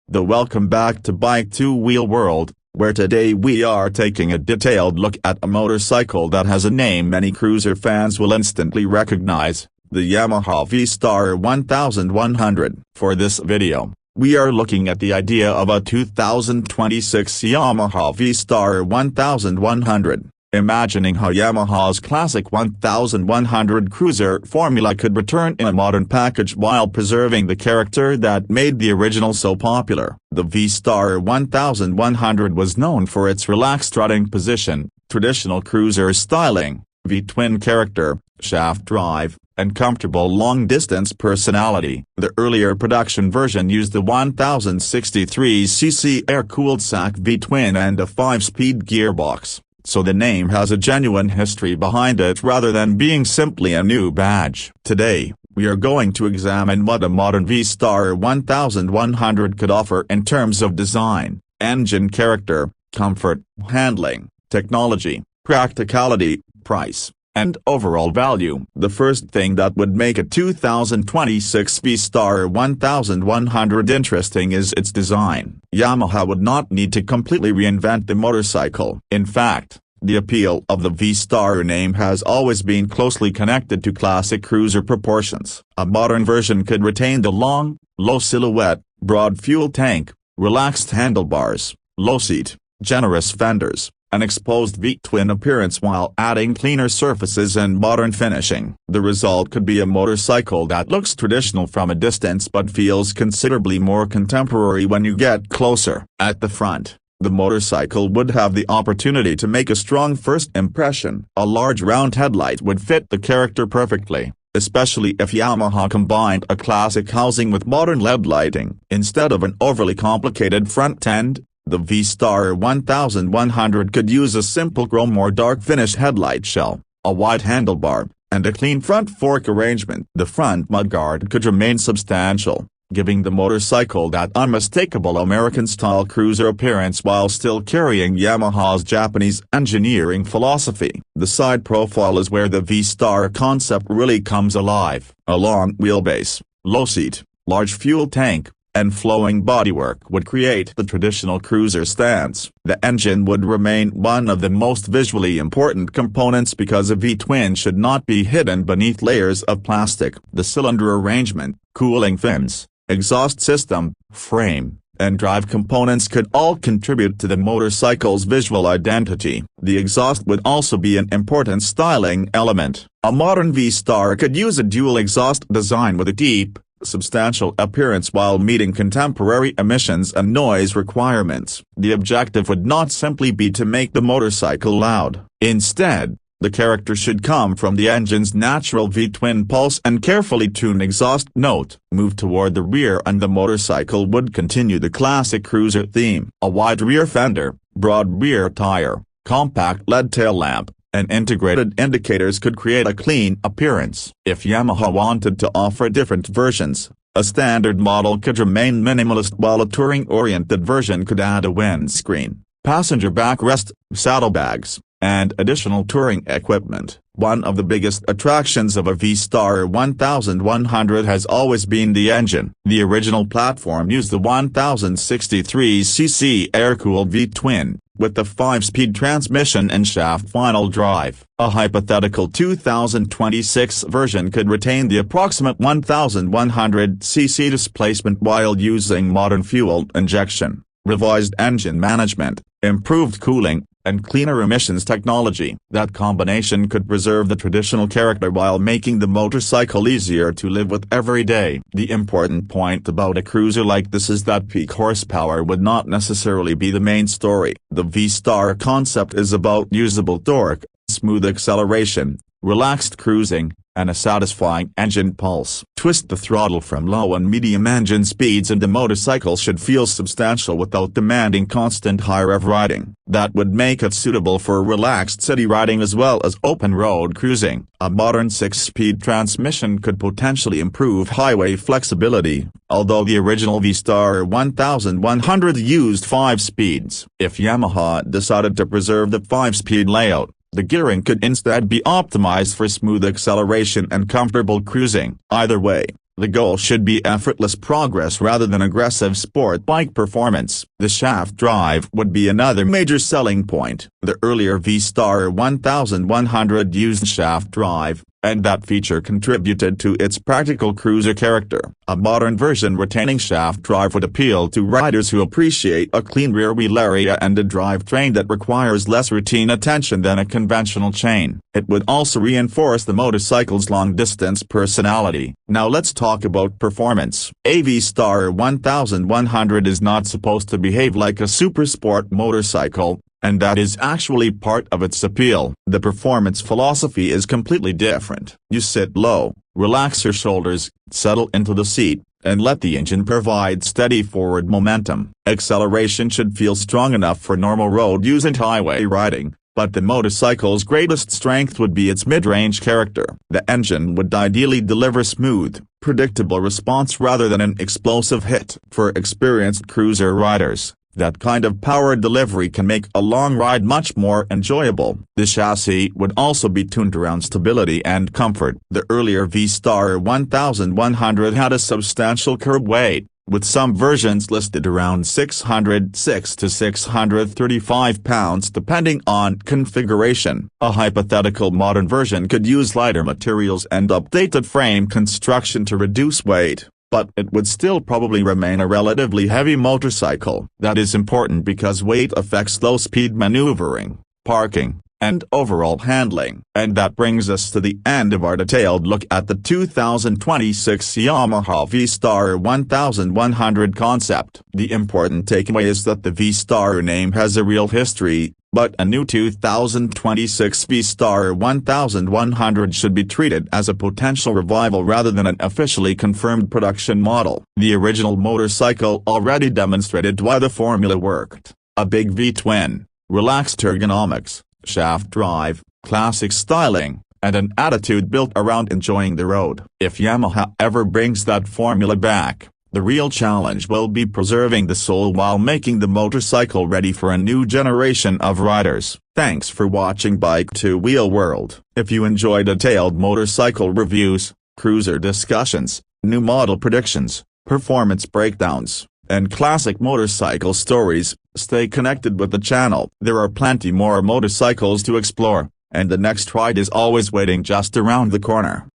Welcome back to Bike Two Wheel World, where today we are taking a detailed look at a motorcycle that has a name many cruiser fans will instantly recognize, the Yamaha V Star 1100. For this video, we are looking at the idea of a 2026 Yamaha V Star 1100. Imagining how Yamaha's classic 1100 cruiser formula could return in a modern package while preserving the character that made the original so popular. The V Star 1100 was known for its relaxed strutting position, traditional cruiser styling, V-twin character, shaft drive, and comfortable long-distance personality. The earlier production version used the 1063cc air-cooled SAC V-twin and a 5-speed gearbox, so the name has a genuine history behind it rather than being simply a new badge. Today, we are going to examine what a modern V Star 1100 could offer in terms of design, engine character, comfort, handling, technology, practicality, price, and overall value. The first thing that would make a 2026 V Star 1100 interesting is its design. Yamaha would not need to completely reinvent the motorcycle. In fact, the appeal of the V Star name has always been closely connected to classic cruiser proportions. A modern version could retain the long, low silhouette, broad fuel tank, relaxed handlebars, low seat, generous fenders, an exposed V-twin appearance while adding cleaner surfaces and modern finishing. The result could be a motorcycle that looks traditional from a distance but feels considerably more contemporary when you get closer. At the front, the motorcycle would have the opportunity to make a strong first impression. A large round headlight would fit the character perfectly, especially if Yamaha combined a classic housing with modern LED lighting. Instead of an overly complicated front end, the V Star 1100 could use a simple chrome or dark finish headlight shell, a wide handlebar, and a clean front fork arrangement. The front mudguard could remain substantial, giving the motorcycle that unmistakable American-style cruiser appearance while still carrying Yamaha's Japanese engineering philosophy. The side profile is where the V Star concept really comes alive. A long wheelbase, low seat, large fuel tank, and flowing bodywork would create the traditional cruiser stance. The engine would remain one of the most visually important components because a V-twin should not be hidden beneath layers of plastic. The cylinder arrangement, cooling fins, exhaust system, frame, and drive components could all contribute to the motorcycle's visual identity. The exhaust would also be an important styling element. A modern V-Star could use a dual exhaust design with a deep, substantial appearance while meeting contemporary emissions and noise requirements. The objective would not simply be to make the motorcycle loud. Instead, the character should come from the engine's natural V-twin pulse and carefully tuned exhaust note. Move toward the rear and the motorcycle would continue the classic cruiser theme. A wide rear fender, broad rear tire, compact LED tail lamp, and integrated indicators could create a clean appearance. If Yamaha wanted to offer different versions, a standard model could remain minimalist while a touring-oriented version could add a windscreen, passenger backrest, saddlebags, and additional touring equipment. One of the biggest attractions of a V Star 1100 has always been the engine. The original platform used the 1063cc air-cooled V-twin, with the 5-speed transmission and shaft final drive. A hypothetical 2026 version could retain the approximate 1100cc displacement while using modern fuel injection, revised engine management, improved cooling, and cleaner emissions technology. That combination could preserve the traditional character while making the motorcycle easier to live with every day. The important point about a cruiser like this is that peak horsepower would not necessarily be the main story. The V Star concept is about usable torque, smooth acceleration, relaxed cruising, and a satisfying engine pulse. Twist the throttle from low and medium engine speeds and the motorcycle should feel substantial without demanding constant high-rev riding. That would make it suitable for relaxed city riding as well as open road cruising. A modern 6-speed transmission could potentially improve highway flexibility, although the original V Star 1100 used 5 speeds. If Yamaha decided to preserve the 5-speed layout, the gearing could instead be optimized for smooth acceleration and comfortable cruising. Either way, The goal should be effortless progress rather than aggressive sport bike performance. The shaft drive would be another major selling point. The earlier V Star 1100 used shaft drive, and that feature contributed to its practical cruiser character. A modern version retaining shaft drive would appeal to riders who appreciate a clean rear wheel area and a drivetrain that requires less routine attention than a conventional chain. It would also reinforce the motorcycle's long-distance personality. Now let's talk about performance. A V Star 1100 is not supposed to behave like a super sport motorcycle, and that is actually part of its appeal. The performance philosophy is completely different. You sit low, relax your shoulders, settle into the seat, and let the engine provide steady forward momentum. Acceleration should feel strong enough for normal road use and highway riding, but the motorcycle's greatest strength would be its mid-range character. The engine would ideally deliver smooth, predictable response rather than an explosive hit. For experienced cruiser riders, that kind of power delivery can make a long ride much more enjoyable. The chassis would also be tuned around stability and comfort. The earlier V Star 1100 had a substantial curb weight, with some versions listed around 606 to 635 pounds depending on configuration. A hypothetical modern version could use lighter materials and updated frame construction to reduce weight, but it would still probably remain a relatively heavy motorcycle. That is important because weight affects low-speed maneuvering, parking, and overall handling. And that brings us to the end of our detailed look at the 2026 Yamaha V Star 1100 concept. The important takeaway is that the V Star name has a real history, but a new 2026 V Star 1100 should be treated as a potential revival rather than an officially confirmed production model. The original motorcycle already demonstrated why the formula worked. A big V-twin, relaxed ergonomics, shaft drive, classic styling, and an attitude built around enjoying the road. If Yamaha ever brings that formula back, the real challenge will be preserving the soul while making the motorcycle ready for a new generation of riders. Thanks for watching Bike to Wheel World. If you enjoy detailed motorcycle reviews, cruiser discussions, new model predictions, performance breakdowns, and classic motorcycle stories, stay connected with the channel. There are plenty more motorcycles to explore, and the next ride is always waiting just around the corner.